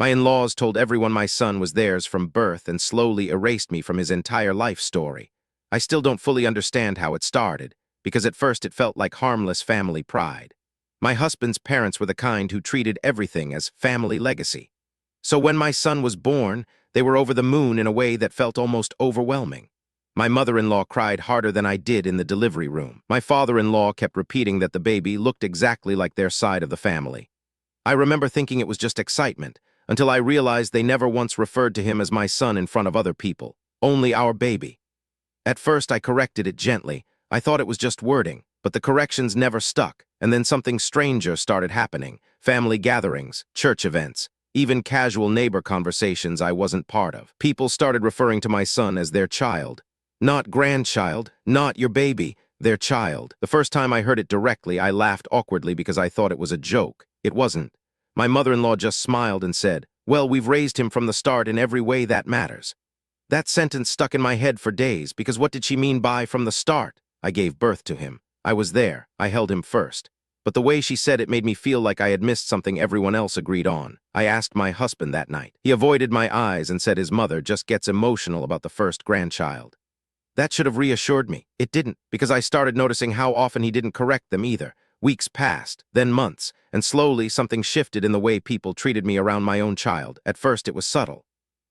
My in-laws told everyone my son was theirs from birth and slowly erased me from his entire life story. I still don't fully understand how it started, because at first it felt like harmless family pride. My husband's parents were the kind who treated everything as family legacy. So when my son was born, they were over the moon in a way that felt almost overwhelming. My mother-in-law cried harder than I did in the delivery room. My father-in-law kept repeating that the baby looked exactly like their side of the family. I remember thinking it was just excitement, until I realized they never once referred to him as my son in front of other people, only our baby. At first I corrected it gently. I thought it was just wording, but the corrections never stuck, and then something stranger started happening. Family gatherings, church events, even casual neighbor conversations I wasn't part of. People started referring to my son as their child. Not grandchild, not your baby, their child. The first time I heard it directly, I laughed awkwardly because I thought it was a joke. It wasn't. My mother-in-law just smiled and said, "Well, we've raised him from the start in every way that matters." That sentence stuck in my head for days, because what did she mean by from the start? I gave birth to him. I was there. I held him first. But the way she said it made me feel like I had missed something everyone else agreed on. I asked my husband that night. He avoided my eyes and said his mother just gets emotional about the first grandchild. That should have reassured me. It didn't, because I started noticing how often he didn't correct them either. Weeks passed, then months, and slowly something shifted in the way people treated me around my own child. At first it was subtle.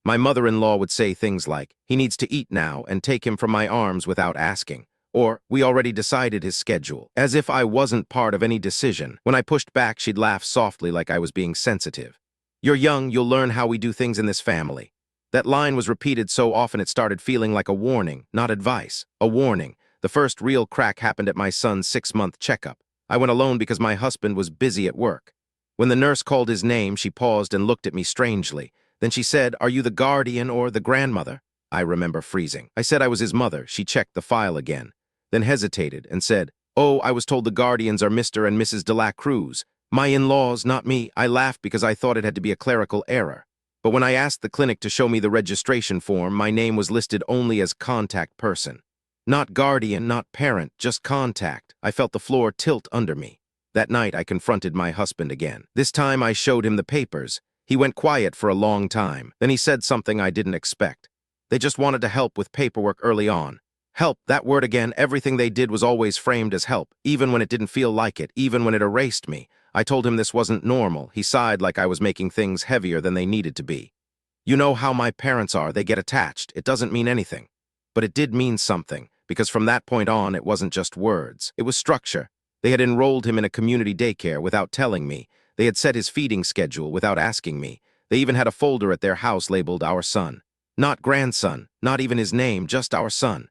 My mother-in-law would say things like, "He needs to eat now," and take him from my arms without asking. Or, "We already decided his schedule," as if I wasn't part of any decision. When I pushed back, she'd laugh softly like I was being sensitive. "You're young, you'll learn how we do things in this family." That line was repeated so often it started feeling like a warning, not advice. A warning. The first real crack happened at my son's 6-month checkup. I went alone because my husband was busy at work. When the nurse called his name, she paused and looked at me strangely. Then she said, "Are you the guardian or the grandmother?" I remember freezing. I said I was his mother. She checked the file again, then hesitated and said, "Oh, I was told the guardians are Mr. and Mrs. de la Cruz. My in-laws, not me." I laughed because I thought it had to be a clerical error. But when I asked the clinic to show me the registration form, my name was listed only as contact person. Not guardian, not parent, just contact. I felt the floor tilt under me. That night, I confronted my husband again. This time, I showed him the papers. He went quiet for a long time. Then he said something I didn't expect. They just wanted to help with paperwork early on. Help, that word again. Everything they did was always framed as help, even when it didn't feel like it, even when it erased me. I told him this wasn't normal. He sighed like I was making things heavier than they needed to be. "You know how my parents are. They get attached. It doesn't mean anything." But it did mean something, because from that point on, it wasn't just words. It was structure. They had enrolled him in a community daycare without telling me. They had set his feeding schedule without asking me. They even had a folder at their house labeled "Our Son." Not grandson, not even his name, just "Our Son."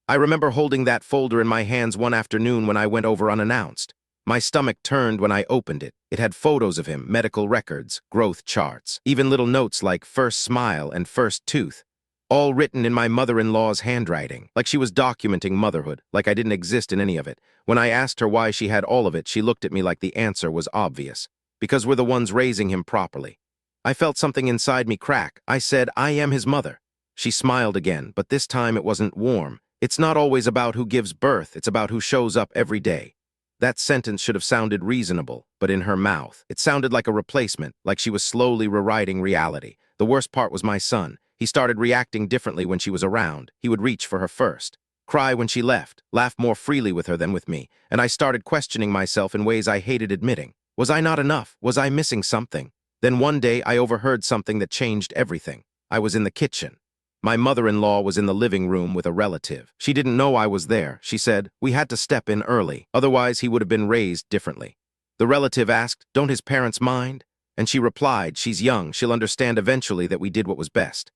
I remember holding that folder in my hands one afternoon when I went over unannounced. My stomach turned when I opened it. It had photos of him, medical records, growth charts, even little notes like "first smile" and "first tooth," all written in my mother-in-law's handwriting, like she was documenting motherhood, like I didn't exist in any of it. When I asked her why she had all of it, she looked at me like the answer was obvious. Because we're the ones raising him properly. I felt something inside me crack. I said, "I am his mother." She smiled again, but this time it wasn't warm. It's not always about who gives birth, it's about who shows up every day. That sentence should have sounded reasonable, but in her mouth, it sounded like a replacement, like she was slowly rewriting reality. The worst part was my son. He started reacting differently when she was around. He would reach for her first, cry when she left, laugh more freely with her than with me, and I started questioning myself in ways I hated admitting. Was I not enough? Was I missing something? Then one day I overheard something that changed everything. I was in the kitchen. My mother-in-law was in the living room with a relative. She didn't know I was there. She said, "We had to step in early, otherwise he would have been raised differently." The relative asked, "Don't his parents mind?" And she replied, "She's young, she'll understand eventually that we did what was best."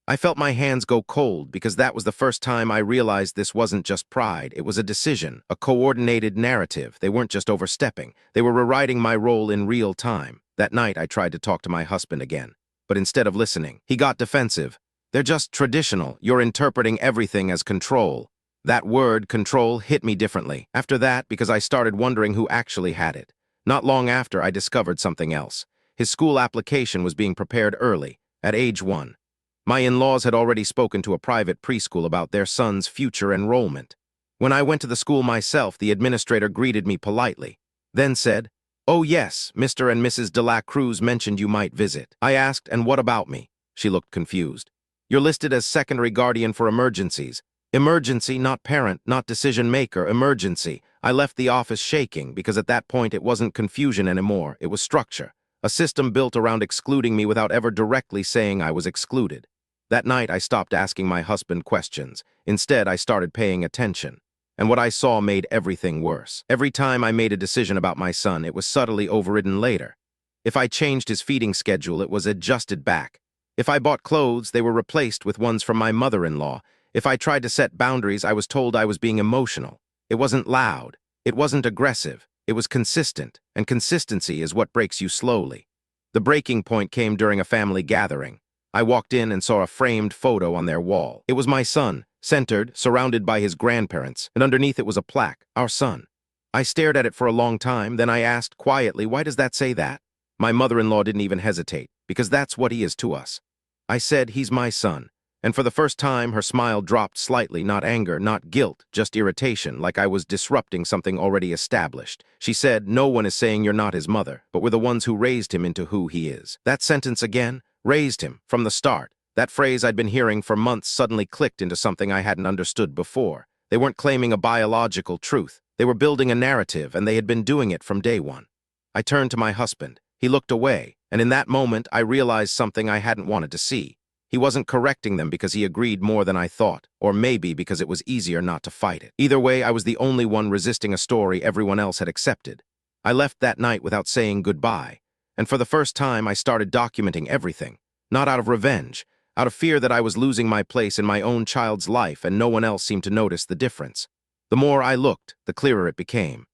I felt my hands go cold because that was the first time I realized this wasn't just pride. It was a decision, a coordinated narrative. They weren't just overstepping. They were rewriting my role in real time. That night, I tried to talk to my husband again. But instead of listening, he got defensive. "They're just traditional. You're interpreting everything as control." That word, control, hit me differently. After that, because I started wondering who actually had it. Not long after, I discovered something else. His school application was being prepared early, at age 1. My in-laws had already spoken to a private preschool about their son's future enrollment. When I went to the school myself, the administrator greeted me politely, then said, "Oh yes, Mr. and Mrs. de la Cruz mentioned you might visit." I asked, "And what about me?" She looked confused. "You're listed as secondary guardian for emergencies." Emergency, not parent, not decision maker, emergency. I left the office shaking because at that point it wasn't confusion anymore, it was structure. A system built around excluding me without ever directly saying I was excluded. That night I stopped asking my husband questions. Instead, I started paying attention. And what I saw made everything worse. Every time I made a decision about my son, it was subtly overridden later. If I changed his feeding schedule, it was adjusted back. If I bought clothes, they were replaced with ones from my mother-in-law. If I tried to set boundaries, I was told I was being emotional. It wasn't loud. It wasn't aggressive. It was consistent, and consistency is what breaks you slowly. The breaking point came during a family gathering. I walked in and saw a framed photo on their wall. It was my son, centered, surrounded by his grandparents, and underneath it was a plaque, "Our son." I stared at it for a long time, then I asked quietly, "Why does that say that?" My mother-in-law didn't even hesitate, "Because that's what he is to us." I said, "He's my son." And for the first time, her smile dropped slightly, not anger, not guilt, just irritation, like I was disrupting something already established. She said, "No one is saying you're not his mother, but we're the ones who raised him into who he is." That sentence again, raised him, from the start. That phrase I'd been hearing for months suddenly clicked into something I hadn't understood before. They weren't claiming a biological truth. They were building a narrative, and they had been doing it from day one. I turned to my husband. He looked away, and in that moment, I realized something I hadn't wanted to see. He wasn't correcting them because he agreed more than I thought, or maybe because it was easier not to fight it. Either way, I was the only one resisting a story everyone else had accepted. I left that night without saying goodbye, and for the first time I started documenting everything, not out of revenge, out of fear that I was losing my place in my own child's life and no one else seemed to notice the difference. The more I looked, the clearer it became.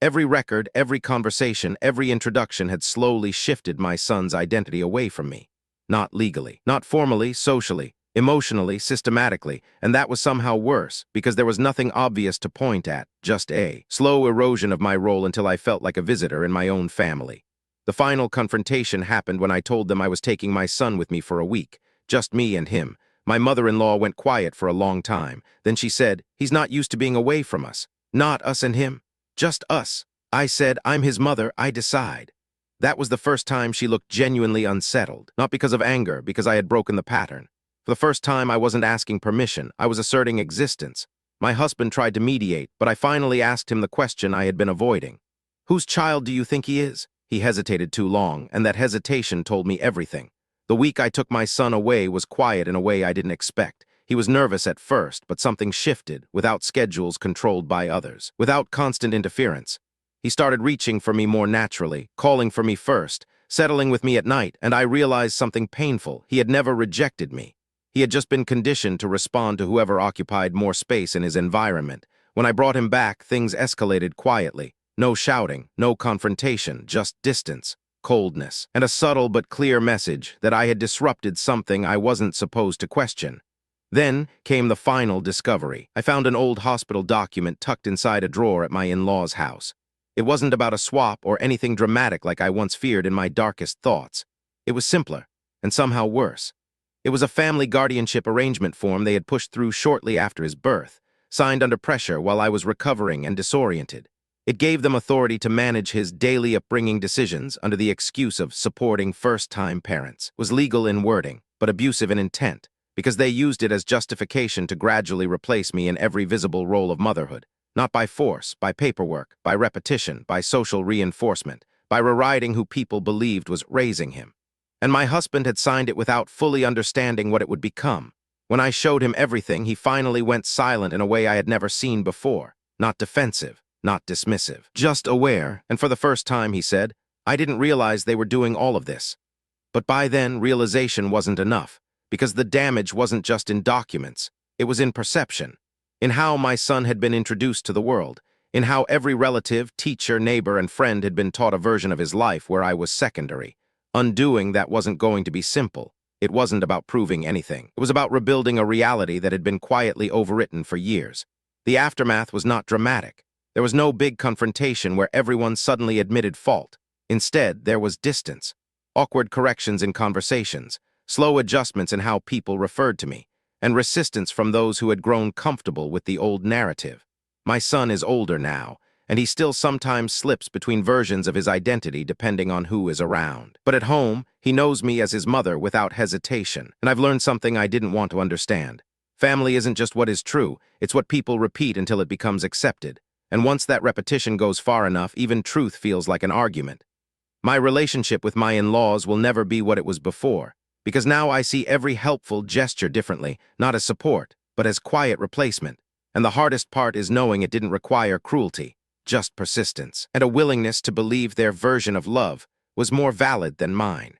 Every record, every conversation, every introduction had slowly shifted my son's identity away from me. Not legally, not formally, socially, emotionally, systematically, and that was somehow worse, because there was nothing obvious to point at, just a slow erosion of my role until I felt like a visitor in my own family. The final confrontation happened when I told them I was taking my son with me for a week, just me and him. My mother-in-law went quiet for a long time. Then she said, "He's not used to being away from us. Not us and him, just us." I said, "I'm his mother, I decide." That was the first time she looked genuinely unsettled, not because of anger, because I had broken the pattern. For the first time, I wasn't asking permission, I was asserting existence. My husband tried to mediate, but I finally asked him the question I had been avoiding. "Whose child do you think he is?" He hesitated too long, and that hesitation told me everything. The week I took my son away was quiet in a way I didn't expect. He was nervous at first, but something shifted, without schedules controlled by others, without constant interference. He started reaching for me more naturally, calling for me first, settling with me at night, and I realized something painful. He had never rejected me. He had just been conditioned to respond to whoever occupied more space in his environment. When I brought him back, things escalated quietly. No shouting, no confrontation, just distance, coldness, and a subtle but clear message that I had disrupted something I wasn't supposed to question. Then came the final discovery. I found an old hospital document tucked inside a drawer at my in-laws' house. It wasn't about a swap or anything dramatic like I once feared in my darkest thoughts. It was simpler, and somehow worse. It was a family guardianship arrangement form they had pushed through shortly after his birth, signed under pressure while I was recovering and disoriented. It gave them authority to manage his daily upbringing decisions under the excuse of supporting first-time parents. It was legal in wording, but abusive in intent, because they used it as justification to gradually replace me in every visible role of motherhood. Not by force, by paperwork, by repetition, by social reinforcement, by rewriting who people believed was raising him. And my husband had signed it without fully understanding what it would become. When I showed him everything, he finally went silent in a way I had never seen before. Not defensive, not dismissive, just aware, and for the first time, he said, "I didn't realize they were doing all of this." But by then, realization wasn't enough, because the damage wasn't just in documents, it was in perception. In how my son had been introduced to the world, in how every relative, teacher, neighbor, and friend had been taught a version of his life where I was secondary. Undoing that wasn't going to be simple. It wasn't about proving anything. It was about rebuilding a reality that had been quietly overwritten for years. The aftermath was not dramatic. There was no big confrontation where everyone suddenly admitted fault. Instead, there was distance, awkward corrections in conversations, slow adjustments in how people referred to me, and resistance from those who had grown comfortable with the old narrative. My son is older now, and he still sometimes slips between versions of his identity depending on who is around. But at home, he knows me as his mother without hesitation, and I've learned something I didn't want to understand. Family isn't just what is true, it's what people repeat until it becomes accepted. And once that repetition goes far enough, even truth feels like an argument. My relationship with my in-laws will never be what it was before, because now I see every helpful gesture differently, not as support, but as quiet replacement. And the hardest part is knowing it didn't require cruelty, just persistence, and a willingness to believe their version of love was more valid than mine.